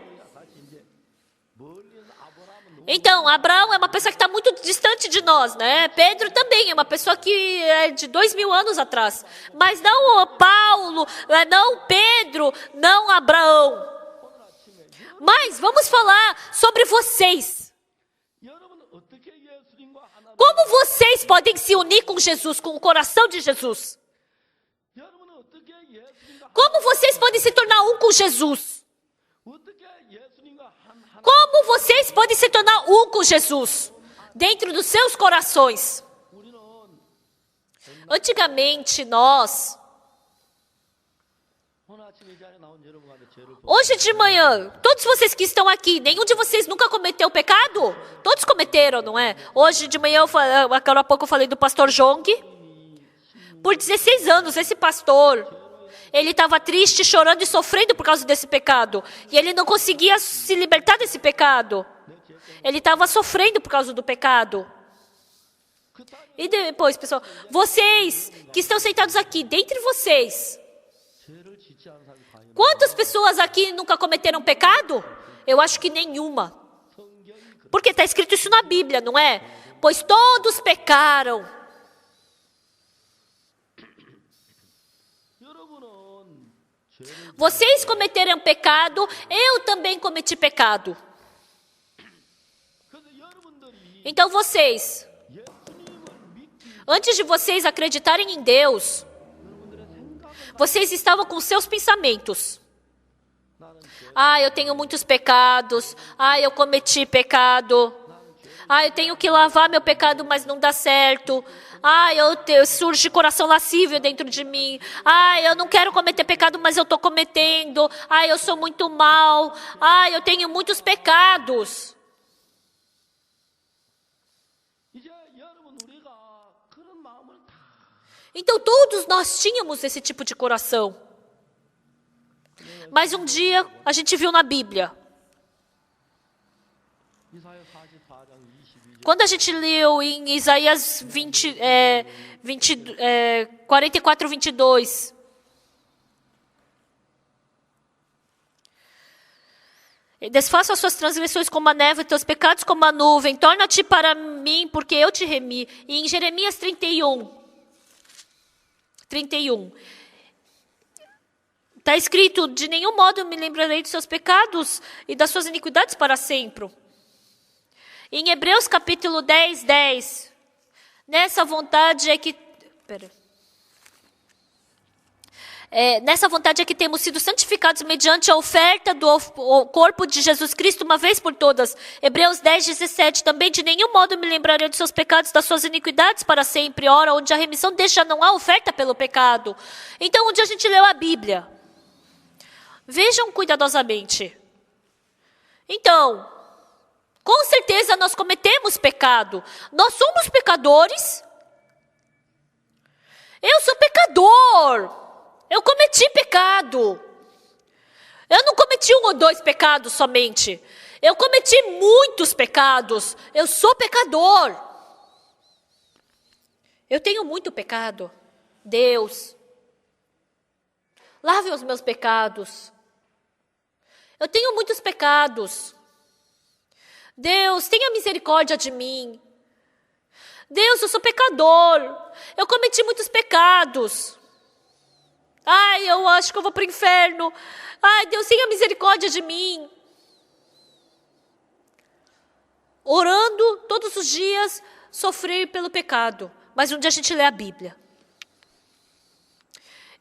Então, Abraão é uma pessoa que está muito distante de nós, né? Pedro também é uma pessoa que é de 2000 anos atrás. Mas não o Paulo, não Pedro, não Abraão. Mas vamos falar sobre vocês. Como vocês podem se unir com Jesus, com o coração de Jesus? Como vocês podem se tornar um com Jesus? Como vocês podem se tornar um com Jesus? Dentro dos seus corações. Antigamente, nós... Hoje de manhã, todos vocês que estão aqui, nenhum de vocês nunca cometeu pecado? Todos cometeram, não é? Hoje de manhã, agora há pouco eu falei do pastor Jong. Por 16 anos, esse pastor, ele estava triste, chorando e sofrendo por causa desse pecado. E ele não conseguia se libertar desse pecado. Ele estava sofrendo por causa do pecado. E depois, pessoal, vocês que estão sentados aqui, dentre vocês... Quantas pessoas aqui nunca cometeram pecado? Eu acho que nenhuma. Porque está escrito isso na Bíblia, não é? Pois todos pecaram. Vocês cometeram pecado, eu também cometi pecado. Então vocês, antes de vocês acreditarem em Deus, vocês estavam com seus pensamentos. Ah, eu tenho muitos pecados. Ah, eu cometi pecado. Ah, eu tenho que lavar meu pecado, mas não dá certo. Ah, surge coração lascívio dentro de mim. Ah, eu não quero cometer pecado, mas eu estou cometendo. Ah, eu sou muito mal. Ah, eu tenho muitos pecados. Então, todos nós tínhamos esse tipo de coração. Mas um dia, a gente viu na Bíblia. Quando a gente leu em Isaías 44, 22. Desfaça as suas transgressões como a neve, teus pecados como a nuvem. Torna-te para mim, porque eu te remi. E em Jeremias 31. Está escrito, de nenhum modo eu me lembrarei dos seus pecados e das suas iniquidades para sempre. Em Hebreus capítulo 10, 10. Nessa vontade é que... nessa vontade é que temos sido santificados mediante a oferta do corpo de Jesus Cristo uma vez por todas. Hebreus 10, 17. Também de nenhum modo me lembrarei dos seus pecados, das suas iniquidades para sempre. Ora, onde a remissão deixa, não há oferta pelo pecado. Então, um dia a gente leu a Bíblia. Vejam cuidadosamente. Então, com certeza nós cometemos pecado. Nós somos pecadores. Eu sou pecador. Eu cometi pecado. Eu não cometi 1 ou 2 pecados somente. Eu cometi muitos pecados. Eu sou pecador. Eu tenho muito pecado. Deus, lave os meus pecados. Eu tenho muitos pecados. Deus, tenha misericórdia de mim. Deus, eu sou pecador. Eu cometi muitos pecados. Ai, eu acho que eu vou para o inferno. Ai, Deus, tenha misericórdia de mim. Orando todos os dias, sofrer pelo pecado. Mas um dia a gente lê a Bíblia.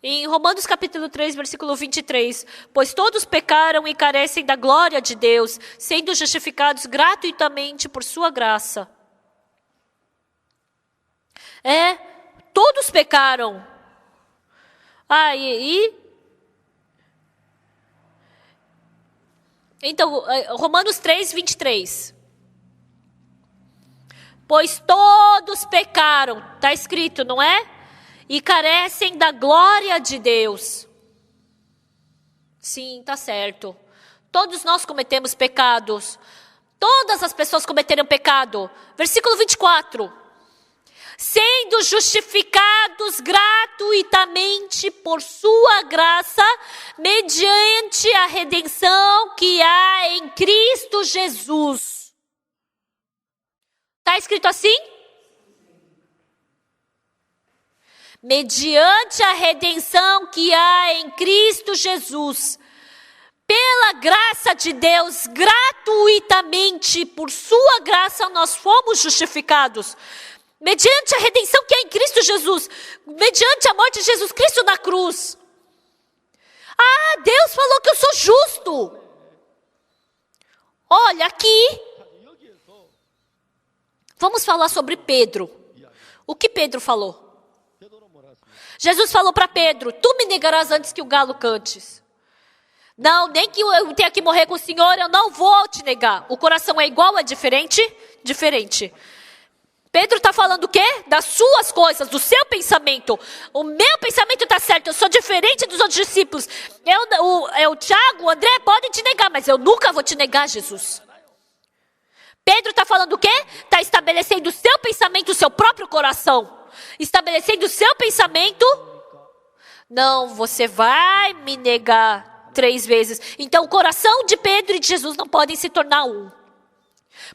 Em Romanos capítulo 3, versículo 23. Pois todos pecaram e carecem da glória de Deus, sendo justificados gratuitamente por sua graça. Todos pecaram. Então, Romanos 3, 23. Pois todos pecaram, está escrito, não é? E carecem da glória de Deus. Sim, está certo. Todos nós cometemos pecados. Todas as pessoas cometeram pecado. Versículo 24. Sendo justificados gratuitamente por sua graça, mediante a redenção que há em Cristo Jesus. Está escrito assim? Mediante a redenção que há em Cristo Jesus. Pela graça de Deus, gratuitamente, por sua graça, nós fomos justificados. Mediante a redenção que há em Cristo Jesus. Mediante a morte de Jesus Cristo na cruz. Deus falou que eu sou justo. Olha aqui. Vamos falar sobre Pedro. O que Pedro falou? Jesus falou para Pedro, tu me negarás antes que o galo cantes. Não, nem que eu tenha que morrer com o Senhor, eu não vou te negar. O coração é igual, é diferente? Diferente. Pedro está falando o quê? Das suas coisas, do seu pensamento. O meu pensamento está certo, eu sou diferente dos outros discípulos. O Tiago, o André podem te negar, mas eu nunca vou te negar, Jesus. Pedro está falando o quê? Está estabelecendo o seu pensamento, o seu próprio coração. Estabelecendo o seu pensamento. Não, você vai me negar 3 vezes. Então o coração de Pedro e de Jesus não podem se tornar um.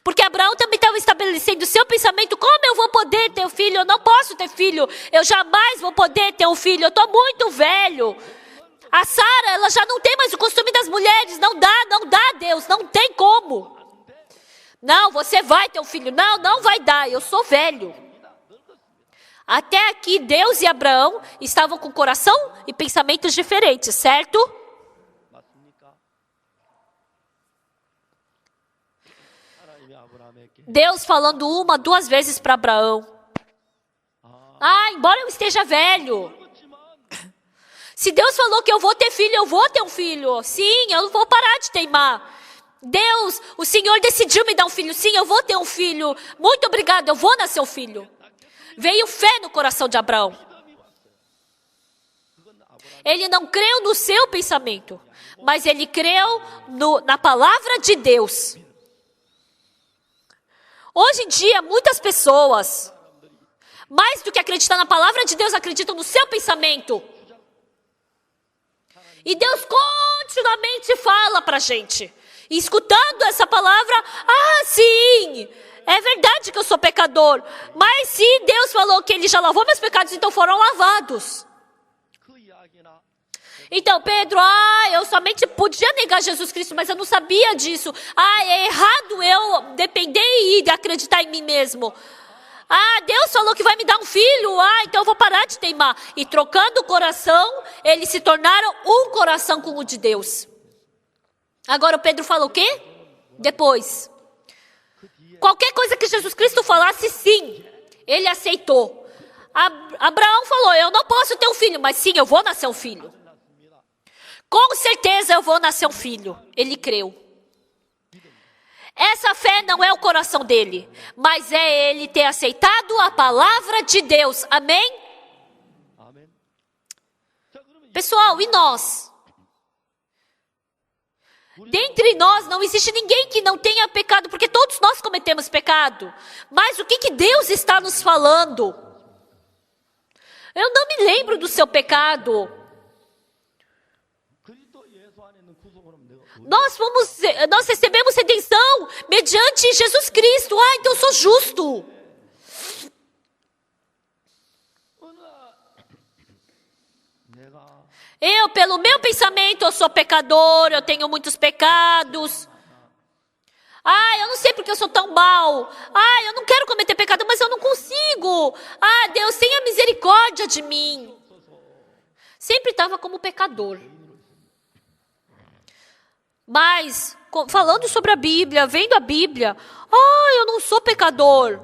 Porque Abraão também estava estabelecendo o seu pensamento. Como eu vou poder ter um filho? Eu não posso ter filho. Eu jamais vou poder ter um filho. Eu estou muito velho. A Sara, ela já não tem mais o costume das mulheres. Não dá, Deus. Não tem como. Não, você vai ter um filho. Não, não vai dar. Eu sou velho. Até aqui, Deus e Abraão estavam com coração e pensamentos diferentes, certo? Deus falando 1, 2 vezes para Abraão. Embora eu esteja velho. Se Deus falou que eu vou ter filho, eu vou ter um filho. Sim, eu não vou parar de teimar. Deus, o Senhor decidiu me dar um filho. Sim, eu vou ter um filho. Muito obrigado, eu vou nascer um filho. Veio fé no coração de Abraão. Ele não creu no seu pensamento, mas ele creu na palavra de Deus. Hoje em dia, muitas pessoas, mais do que acreditar na palavra de Deus, acreditam no seu pensamento. E Deus continuamente fala para a gente. E escutando essa palavra, sim, é verdade que eu sou pecador. Mas se Deus falou que Ele já lavou meus pecados, então foram lavados. Então Pedro, eu somente podia negar Jesus Cristo, mas eu não sabia disso. É errado eu depender e acreditar em mim mesmo. Deus falou que vai me dar um filho, então eu vou parar de teimar. E trocando o coração, eles se tornaram um coração com o de Deus. Agora o Pedro falou o quê? Depois. Qualquer coisa que Jesus Cristo falasse, sim, ele aceitou. Abraão falou, eu não posso ter um filho, mas sim, eu vou nascer um filho. Com certeza eu vou nascer um filho. Ele creu. Essa fé não é o coração dele, mas é ele ter aceitado a palavra de Deus. Amém? Pessoal, e nós? Dentre nós não existe ninguém que não tenha pecado, porque todos nós cometemos pecado. Mas o que Deus está nos falando? Eu não me lembro do seu pecado. Nós recebemos redenção mediante Jesus Cristo. Ah, então eu sou justo. Pelo meu pensamento, eu sou pecador, eu tenho muitos pecados. Ah, eu não sei porque eu sou tão mal. Ah, eu não quero cometer pecado, mas eu não consigo. Ah, Deus, tenha misericórdia de mim. Sempre estava como pecador. Mas, falando sobre a Bíblia, vendo a Bíblia, eu não sou pecador.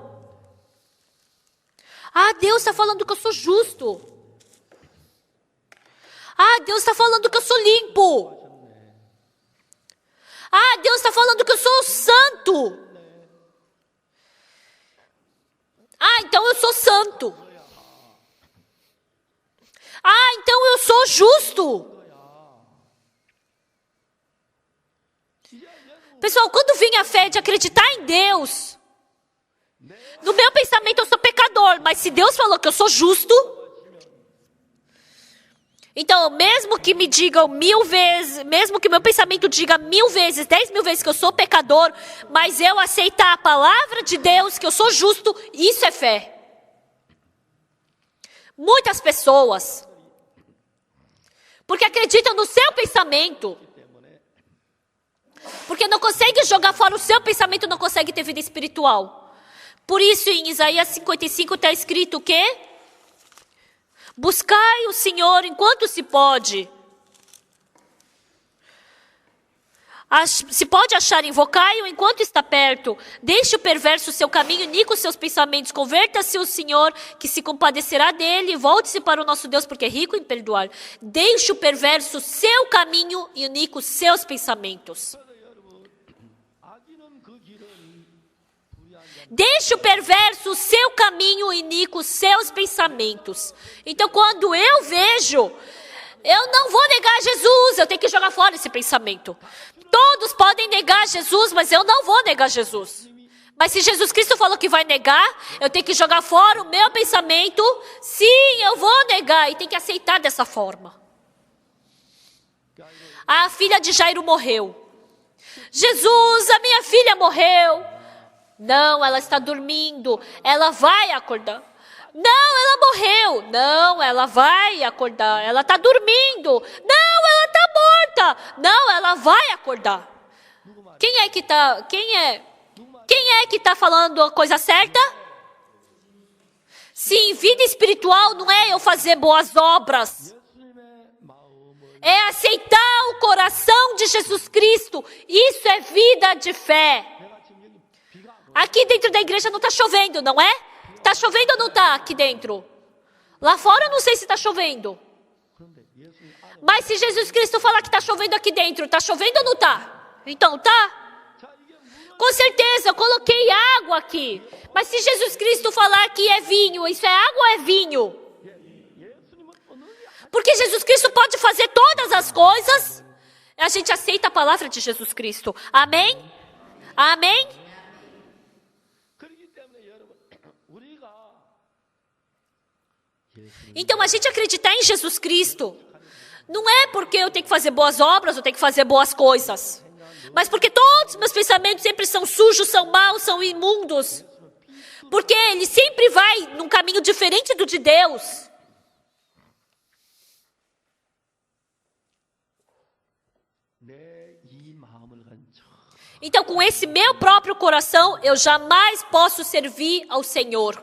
Ah, Deus está falando que eu sou justo. Ah, Deus está falando que eu sou limpo. Ah, Deus está falando que eu sou santo. Ah, então eu sou santo. Ah, então eu sou justo. Pessoal, quando vem a fé de acreditar em Deus, no meu pensamento eu sou pecador, mas se Deus falou que eu sou justo, então mesmo que me digam 1000 vezes, mesmo que meu pensamento diga 1000 vezes, 10.000 vezes que eu sou pecador, mas eu aceitar a palavra de Deus, que eu sou justo, isso é fé. Muitas pessoas, porque acreditam no seu pensamento, porque não consegue jogar fora o seu pensamento, não consegue ter vida espiritual. Por isso em Isaías 55 está escrito o quê? Buscai o Senhor enquanto se pode. Se pode achar, invocai-o enquanto está perto. Deixe o perverso o seu caminho, iníquo os seus pensamentos. Converta-se o Senhor, que se compadecerá dele. Volte-se para o nosso Deus, porque é rico em perdoar. Deixe o perverso o seu caminho e iníquo os seus pensamentos. Deixe o perverso o seu caminho e iníquo os seus pensamentos. Então, quando eu vejo, eu não vou negar Jesus, eu tenho que jogar fora esse pensamento. Todos podem negar Jesus, mas eu não vou negar Jesus. Mas se Jesus Cristo falou que vai negar, eu tenho que jogar fora o meu pensamento. Sim, eu vou negar e tenho que aceitar dessa forma. A filha de Jairo morreu. Jesus, a minha filha morreu. Não, ela está dormindo. Ela vai acordar. Não, ela morreu. Não, ela vai acordar. Ela está dormindo. Não, ela está morta. Não, ela vai acordar. Quem é que está falando a coisa certa? Sim, vida espiritual não é eu fazer boas obras. É aceitar o coração de Jesus Cristo. Isso é vida de fé. Aqui dentro da igreja não está chovendo, não é? Está chovendo ou não está aqui dentro? Lá fora eu não sei se está chovendo. Mas se Jesus Cristo falar que está chovendo aqui dentro, está chovendo ou não está? Então tá? Com certeza, eu coloquei água aqui. Mas se Jesus Cristo falar que é vinho, isso é água ou é vinho? Porque Jesus Cristo pode fazer todas as coisas. A gente aceita a palavra de Jesus Cristo. Amém? Amém? Então, a gente acreditar em Jesus Cristo não é porque eu tenho que fazer boas obras, eu tenho que fazer boas coisas. Mas porque todos os meus pensamentos sempre são sujos, são maus, são imundos. Porque ele sempre vai num caminho diferente do de Deus. Então, com esse meu próprio coração, eu jamais posso servir ao Senhor.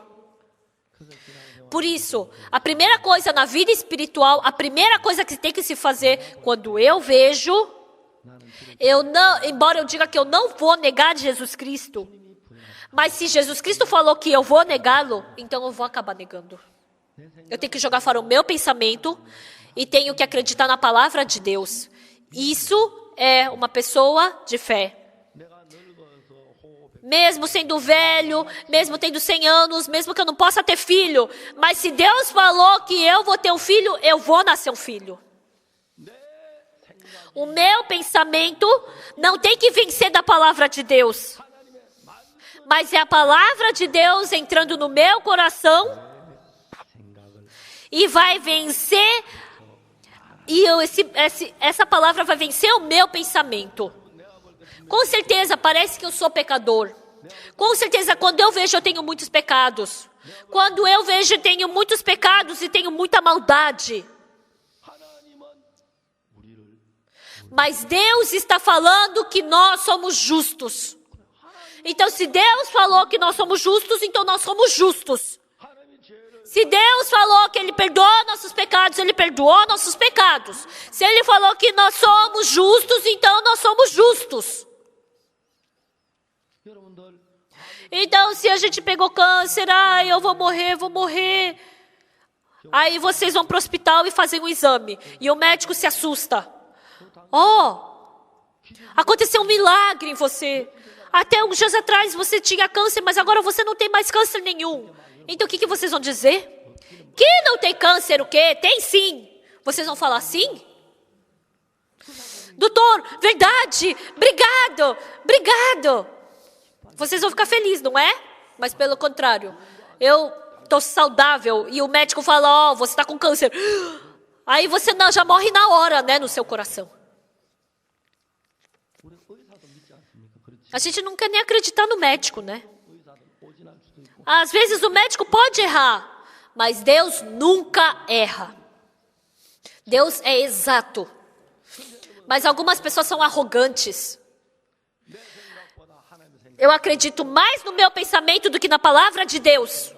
Por isso, a primeira coisa na vida espiritual, a primeira coisa que tem que se fazer, quando eu vejo, embora eu diga que eu não vou negar Jesus Cristo, mas se Jesus Cristo falou que eu vou negá-lo, então eu vou acabar negando. Eu tenho que jogar fora o meu pensamento e tenho que acreditar na palavra de Deus. Isso é uma pessoa de fé. Mesmo sendo velho, mesmo tendo 100 anos, mesmo que eu não possa ter filho, mas se Deus falou que eu vou ter um filho, eu vou nascer um filho. O meu pensamento não tem que vencer da palavra de Deus, mas é a palavra de Deus entrando no meu coração e vai vencer, e essa palavra vai vencer o meu pensamento. Com certeza, parece que eu sou pecador. Com certeza, quando eu vejo, eu tenho muitos pecados. Quando eu vejo, eu tenho muitos pecados e tenho muita maldade. Mas Deus está falando que nós somos justos. Então, se Deus falou que nós somos justos, então nós somos justos. Se Deus falou que Ele perdoa nossos pecados, Ele perdoou nossos pecados. Se Ele falou que nós somos justos, então nós somos justos. Então, se a gente pegou câncer, eu vou morrer. Aí vocês vão para o hospital e fazem um exame. E o médico se assusta. Aconteceu um milagre em você. Até uns dias atrás você tinha câncer, mas agora você não tem mais câncer nenhum. Então o que vocês vão dizer? Que não tem câncer o quê? Tem sim. Vocês vão falar sim? Doutor, verdade, obrigado. Vocês vão ficar felizes, não é? Mas pelo contrário, eu estou saudável e o médico fala, você está com câncer. Aí você já morre na hora, né, no seu coração. A gente não quer nem acreditar no médico, né? Às vezes o médico pode errar, mas Deus nunca erra. Deus é exato. Mas algumas pessoas são arrogantes. Eu acredito mais no meu pensamento do que na palavra de Deus.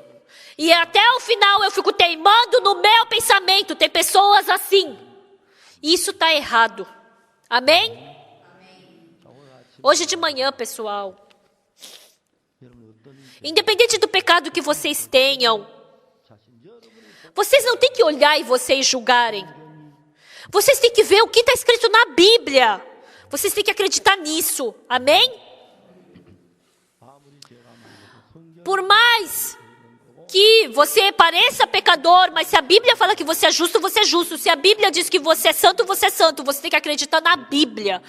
E até o final eu fico teimando no meu pensamento. Tem pessoas assim. Isso está errado. Amém? Hoje de manhã, pessoal, independente do pecado que vocês tenham, vocês não têm que olhar e vocês julgarem. Vocês têm que ver o que está escrito na Bíblia. Vocês têm que acreditar nisso. Amém? Por mais que você pareça pecador, mas se a Bíblia fala que você é justo, você é justo. Se a Bíblia diz que você é santo, você é santo. Você tem que acreditar na Bíblia.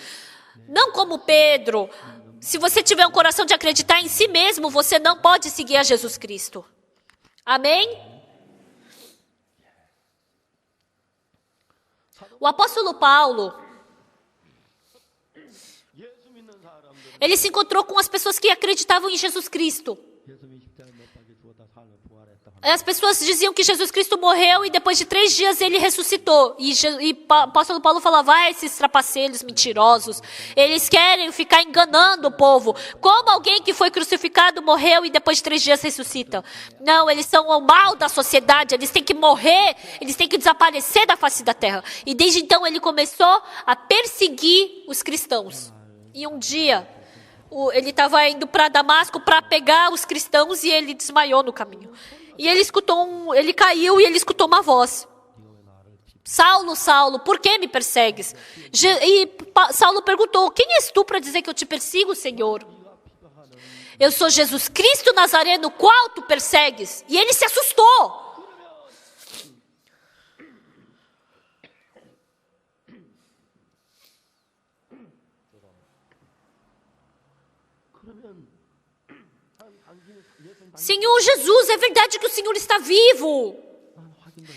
Não como Pedro. Se você tiver um coração de acreditar em si mesmo, você não pode seguir a Jesus Cristo. Amém? O apóstolo Paulo, ele se encontrou com as pessoas que acreditavam em Jesus Cristo. As pessoas diziam que Jesus Cristo morreu e depois de 3 dias ele ressuscitou. E o apóstolo Paulo falava, esses trapaceiros mentirosos, eles querem ficar enganando o povo. Como alguém que foi crucificado morreu e depois de 3 dias ressuscita? Não, eles são o mal da sociedade, eles têm que morrer, eles têm que desaparecer da face da terra. E desde então ele começou a perseguir os cristãos. E um dia, ele estava indo para Damasco para pegar os cristãos e ele desmaiou no caminho. E ele caiu e ele escutou uma voz. Saulo, Saulo, por que me persegues? E Saulo perguntou, quem és tu para dizer que eu te persigo, Senhor? Eu sou Jesus Cristo Nazareno, qual tu persegues? E ele se assustou. Senhor Jesus, é verdade que o Senhor está vivo.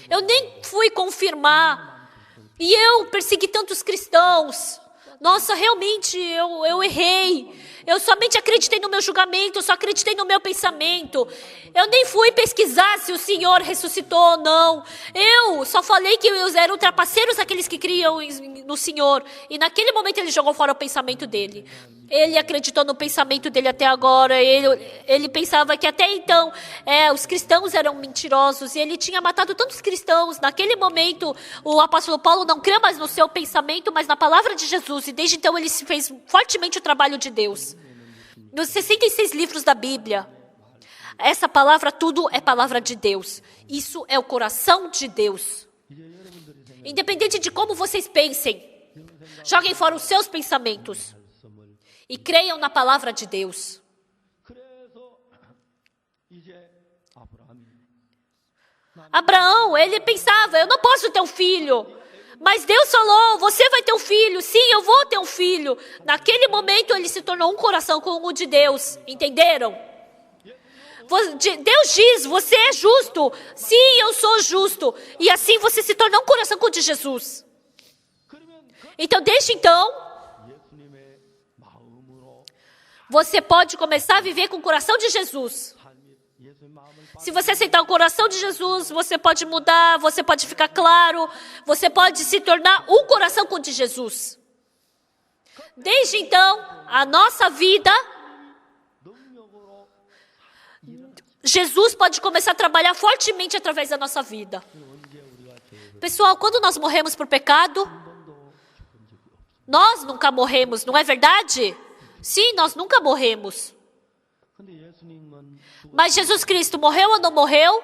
Eu nem fui confirmar. E eu persegui tantos cristãos. Nossa, realmente, eu errei. Eu somente acreditei no meu julgamento, eu só acreditei no meu pensamento. Eu nem fui pesquisar se o Senhor ressuscitou ou não. Eu só falei que eram trapaceiros aqueles que criam no Senhor. E naquele momento ele jogou fora o pensamento dele. Ele acreditou no pensamento dele até agora. Ele pensava que até então os cristãos eram mentirosos. E ele tinha matado tantos cristãos. Naquele momento, o apóstolo Paulo não crê mais no seu pensamento, mas na palavra de Jesus. E desde então ele se fez fortemente o trabalho de Deus. Nos 66 livros da Bíblia, essa palavra tudo é palavra de Deus. Isso é o coração de Deus. Independente de como vocês pensem, joguem fora os seus pensamentos. E creiam na palavra de Deus. Abraão, ele pensava, eu não posso ter um filho. Mas Deus falou, você vai ter um filho. Sim, eu vou ter um filho. Naquele momento ele se tornou um coração com o de Deus. Entenderam? Deus diz, você é justo. Sim, eu sou justo. E assim você se torna um coração com o de Jesus. Então, desde então, você pode começar a viver com o coração de Jesus. Se você aceitar o coração de Jesus, você pode mudar, você pode ficar claro, você pode se tornar um coração com o de Jesus. Desde então, a nossa vida, Jesus pode começar a trabalhar fortemente através da nossa vida. Pessoal, quando nós morremos por pecado, nós nunca morremos, não é verdade? Sim, nós nunca morremos. Mas Jesus Cristo morreu ou não morreu?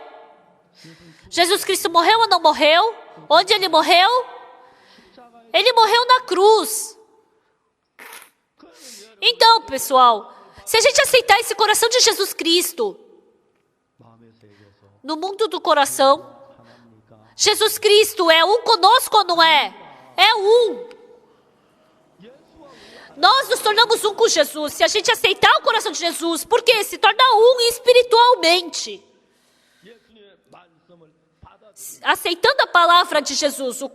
Jesus Cristo morreu ou não morreu? Onde Ele morreu? Ele morreu na cruz. Então, pessoal, se a gente aceitar esse coração de Jesus Cristo, no mundo do coração, Jesus Cristo é um conosco ou não é? É um. Nós nos tornamos um com Jesus, se a gente aceitar o coração de Jesus, porque se torna um espiritualmente. Aceitando a palavra de Jesus, no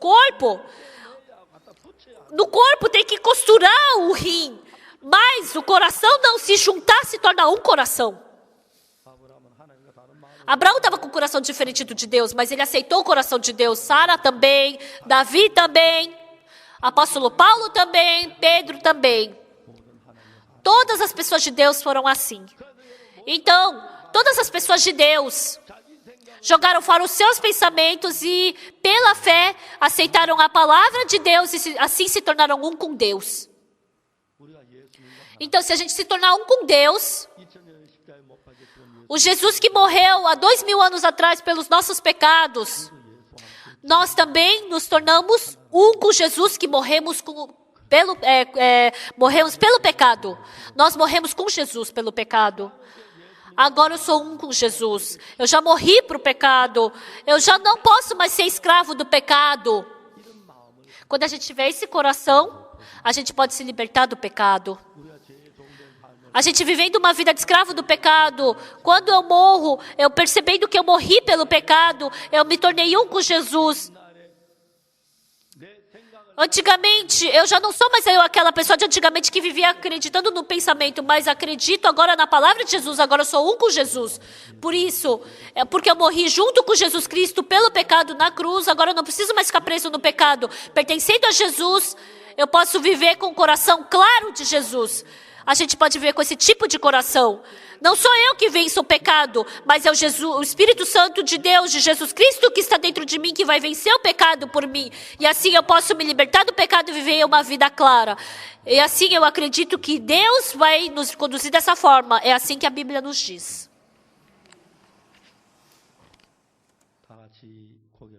corpo tem que costurar o rim, mas o coração não se juntar, se torna um coração. Abraão estava com um coração diferente do de Deus, mas ele aceitou o coração de Deus. Sara também, Davi também, apóstolo Paulo também, Pedro também. Todas as pessoas de Deus foram assim. Então, todas as pessoas de Deus jogaram fora os seus pensamentos e, pela fé, aceitaram a palavra de Deus e assim se tornaram um com Deus. Então, se a gente se tornar um com Deus, o Jesus que morreu há 2000 anos atrás pelos nossos pecados, nós também nos tornamos um com Jesus que morremos pelo pecado. Nós morremos com Jesus pelo pecado. Agora eu sou um com Jesus. Eu já morri para o pecado. Eu já não posso mais ser escravo do pecado. Quando a gente tiver esse coração, a gente pode se libertar do pecado. A gente vivendo uma vida de escravo do pecado. Quando eu morro, eu percebendo que eu morri pelo pecado, eu me tornei um com Jesus. Antigamente, eu já não sou mais aquela pessoa de antigamente que vivia acreditando no pensamento, mas acredito agora na palavra de Jesus, agora eu sou um com Jesus. Por isso, porque eu morri junto com Jesus Cristo pelo pecado na cruz, agora eu não preciso mais ficar preso no pecado. Pertencendo a Jesus, eu posso viver com o coração claro de Jesus. A gente pode viver com esse tipo de coração. Não sou eu que venço o pecado, mas é o Espírito Santo de Deus, de Jesus Cristo que está dentro de mim, que vai vencer o pecado por mim. E assim eu posso me libertar do pecado e viver uma vida clara. E assim eu acredito que Deus vai nos conduzir dessa forma. É assim que a Bíblia nos diz.